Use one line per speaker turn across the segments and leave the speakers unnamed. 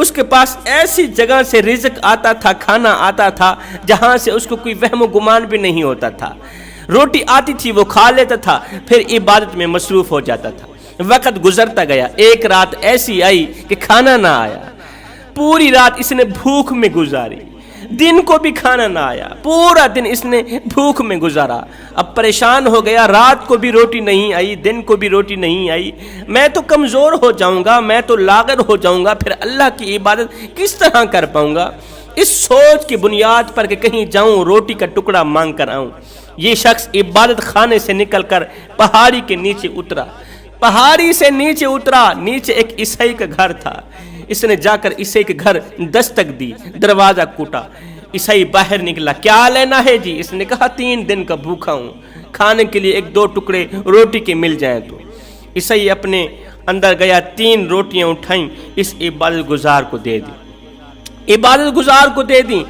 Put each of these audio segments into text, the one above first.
اس کے پاس ایسی جگہ سے رزق آتا تھا، کھانا آتا تھا جہاں سے اس کو کوئی وہم و گمان بھی نہیں ہوتا تھا۔ روٹی آتی تھی وہ کھا لیتا تھا، پھر عبادت میں مصروف ہو جاتا تھا۔ وقت گزرتا گیا، ایک رات ایسی آئی کہ کھانا نہ آیا، پوری رات اس نے بھوک میں گزاری، دن کو بھی کھانا نہ آیا، پورا دن اس نے بھوک میں گزارا۔ اب پریشان ہو گیا، رات کو بھی روٹی نہیں آئی، دن کو بھی روٹی نہیں آئی، میں تو کمزور ہو جاؤں گا، میں تو لاغر ہو جاؤں گا، پھر اللہ کی عبادت کس طرح کر پاؤں گا؟ اس سوچ کی بنیاد پر کہ کہیں جاؤں روٹی کا ٹکڑا مانگ کر آؤں، یہ شخص عبادت خانے سے نکل کر پہاڑی کے نیچے اترا۔ پہاڑی سے نیچے اترا، نیچے ایک عیسائی کا گھر تھا، اس نے جا کر عیسائی کے گھر دستک دی، دروازہ کوٹا۔ عیسائی باہر نکلا، کیا لینا ہے جی؟ اس نے کہا 3 دن کا بھوکا ہوں، کھانے کے لیے 1-2 ٹکڑے روٹی کے مل جائیں تو۔ عیسائی اپنے اندر گیا، 3 روٹیاں اٹھائیں، اس عبادت گزار کو دے دی، عبادت گزار کو دے دی۔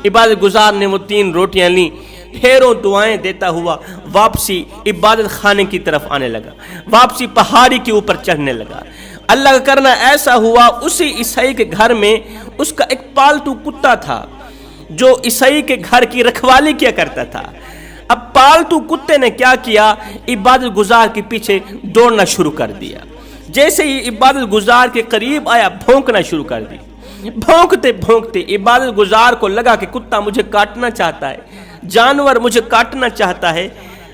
عبادت گزار نے وہ 3 روٹیاں لیں، ڈھیروں دعائیں دیتا ہوا واپسی عبادت خانے کی طرف آنے لگا، واپسی پہاڑی کے اوپر چڑھنے لگا۔ اللہ کا کرنا ایسا ہوا، اسی عیسائی کے گھر میں اس کا ایک پالتو کتا تھا جو عیسائی کے گھر کی رکھوالی کیا کرتا تھا۔ اب پالتو کتے نے کیا کیا؟ عبادت گزار کے پیچھے دوڑنا شروع کر دیا۔ جیسے ہی عبادت گزار کے قریب آیا، بھونکنا شروع کر دی۔ بھونکتے بھونکتے عبادت گزار کو لگا کہ کتا مجھے کاٹنا چاہتا ہے، جانور مجھے کاٹنا چاہتا ہے،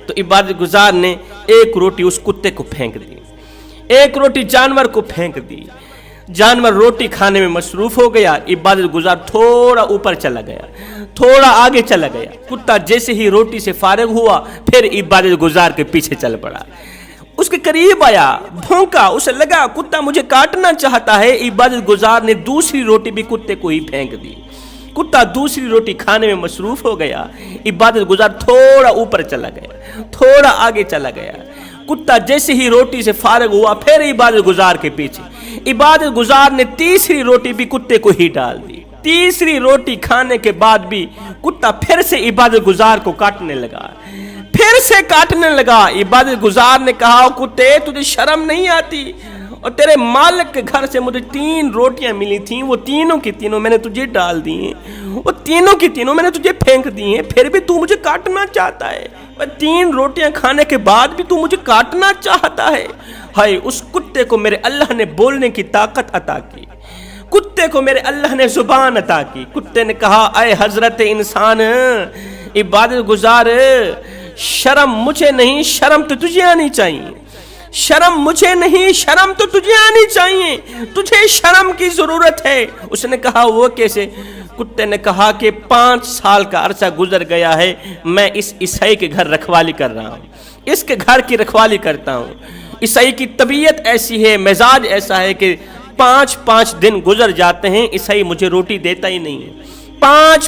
تو عبادت گزار نے 1 روٹی اس کتے کو پھینک دی، 1 روٹی جانور کو پھینک دی۔ جانور روٹی کھانے میں مصروف ہو گیا، عبادت گزار تھوڑا اوپر چلا گیا، تھوڑا آگے چلا گیا۔ کتا جیسے ہی روٹی سے فارغ ہوا، پھر عبادت گزار کے پیچھے چل پڑا، اس کے قریب آیا، بھونکا، اسے لگا کتا مجھے کاٹنا چاہتا ہے۔ عبادت گزار نے دوسری روٹی بھی کتے کو ہی پھینک دی، کتا دوسری روٹی کھانے میں مصروف ہو گیا۔ عبادت گزار تھوڑا اوپر چلا گیا، تھوڑا آگے چلا گیا۔ کتا جیسے ہی روٹی سے فارغ ہوا، پھر عبادت گزار کے پیچھے۔ عبادت گزار نے تیسری روٹی بھی کتے کو ہی ڈال دی۔ تیسری روٹی کھانے کے بعد بھی کتا پھر سے عبادت گزار کو کاٹنے لگا، پھر سے کاٹنے لگا۔ عبادت گزار نے کہا، کتے تجھے شرم نہیں آتی؟ اور تیرے مالک کے گھر سے مجھے 3 روٹیاں ملی تھیں، وہ تینوں کی تینوں میں نے تجھے ڈال دی ہیں، وہ تینوں کی تینوں میں نے تجھے پھینک دی ہیں، پھر بھی تو مجھے کاٹنا چاہتا ہے؟ 3 روٹیاں کھانے کے بعد بھی تو مجھے کاٹنا چاہتا ہے؟ ہائے، اس کتے کو میرے اللہ نے بولنے کی طاقت عطا کی، کتے کو میرے اللہ نے زبان عطا کی۔ کتے نے کہا، اے حضرت انسان، عبادت گزار، شرم مجھے نہیں، شرم تو تجھے آنی چاہیے، شرم مجھے نہیں، شرم تو تجھے آنی چاہیے، تجھے شرم کی ضرورت ہے۔ اس نے کہا، وہ کیسے؟ کتے نے کہا کہ 5 سال کا عرصہ گزر گیا ہے، میں اس عیسائی کے گھر رکھوالی کر رہا ہوں، اس کے گھر کی رکھوالی کرتا ہوں۔ عیسائی کی طبیعت ایسی ہے، مزاج ایسا ہے کہ 5 دن گزر جاتے ہیں، عیسائی مجھے روٹی دیتا ہی نہیں ہے،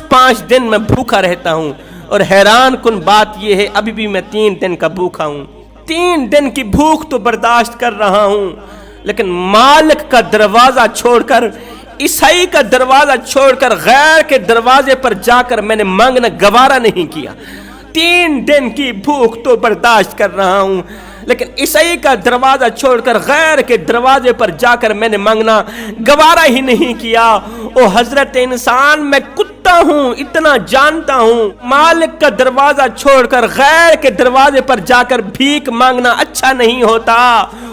5 دن میں بھوکا رہتا ہوں، اور حیران کن بات یہ ہے ابھی بھی میں 3 دن کا بھوکا ہوں، 3 دن کی بھوک تو برداشت کر رہا ہوں، لیکن مالک کا دروازہ چھوڑ کر، عیسائی کا دروازہ چھوڑ کر غیر کے دروازے پر جا کر میں نے مانگنا گوارا نہیں کیا۔ 3 دن کی بھوک تو برداشت کر رہا ہوں، لیکن عیسائی کا دروازہ چھوڑ کر غیر کے دروازے پر جا کر میں نے مانگنا گوارا ہی نہیں کیا۔ او حضرت انسان، میں کتا ہوں، اتنا جانتا ہوں، مالک کا دروازہ چھوڑ کر غیر کے دروازے پر جا کر بھیک مانگنا اچھا نہیں ہوتا۔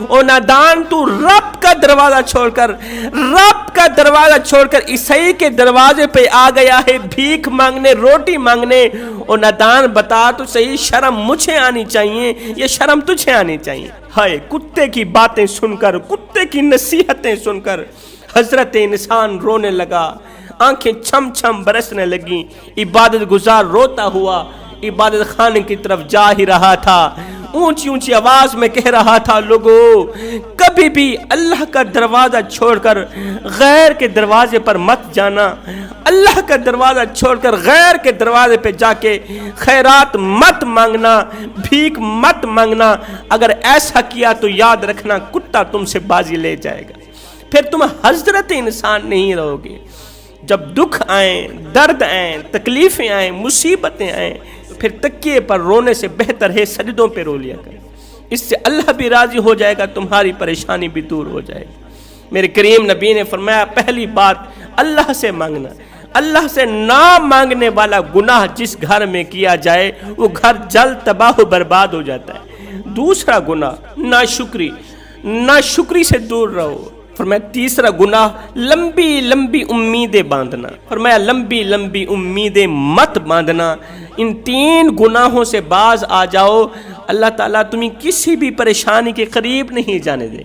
او نادان، تو رب کا دروازہ چھوڑ کر عیسائی کے دروازے پہ آ گیا ہے بھیک مانگنے، روٹی مانگنے۔ او نادان، بتا تو صحیح، شرم مجھے آنی چاہیے، یہ شرم تجھے آنی چاہیے؟ ہائے، کتے کی باتیں سن کر، کتے کی نصیحتیں سن کر حضرت انسان رونے لگا، آنکھیں چھم چھم برسنے لگیں۔ عبادت گزار روتا ہوا عبادت خانے کی طرف جا ہی رہا تھا، اونچی اونچی آواز میں کہہ رہا تھا، لوگو کبھی بھی اللہ کا دروازہ چھوڑ کر غیر کے دروازے پر مت جانا، اللہ کا دروازہ چھوڑ کر غیر کے دروازے پہ جا کے خیرات مت مانگنا، بھیک مت مانگنا۔ اگر ایسا کیا تو یاد رکھنا کتا تم سے بازی لے جائے گا، پھر تم حضرت انسان نہیں رہو گے۔ جب دکھ آئیں، درد آئیں، تکلیفیں آئیں، مصیبتیں آئیں، پھر تکیے پر رونے سے بہتر ہے سجدوں پہ رو لیا کر، اس سے اللہ بھی راضی ہو جائے گا، تمہاری پریشانی بھی دور ہو جائے گی۔ میرے کریم نبی نے فرمایا پہلی بات اللہ سے مانگنا. اللہ سے نہ مانگنے والا گناہ جس گھر میں کیا جائے وہ گھر جلد تباہ و برباد ہو جاتا ہے. دوسرا گناہ ناشکری، ناشکری سے دور رہو. فرمایا تیسرا گناہ لمبی لمبی امیدیں باندھنا. فرمایا لمبی لمبی امیدیں مت باندھنا. ان تین گناہوں سے باز آ جاؤ، اللہ تعالیٰ تمہیں کسی بھی پریشانی کے قریب نہیں جانے دے.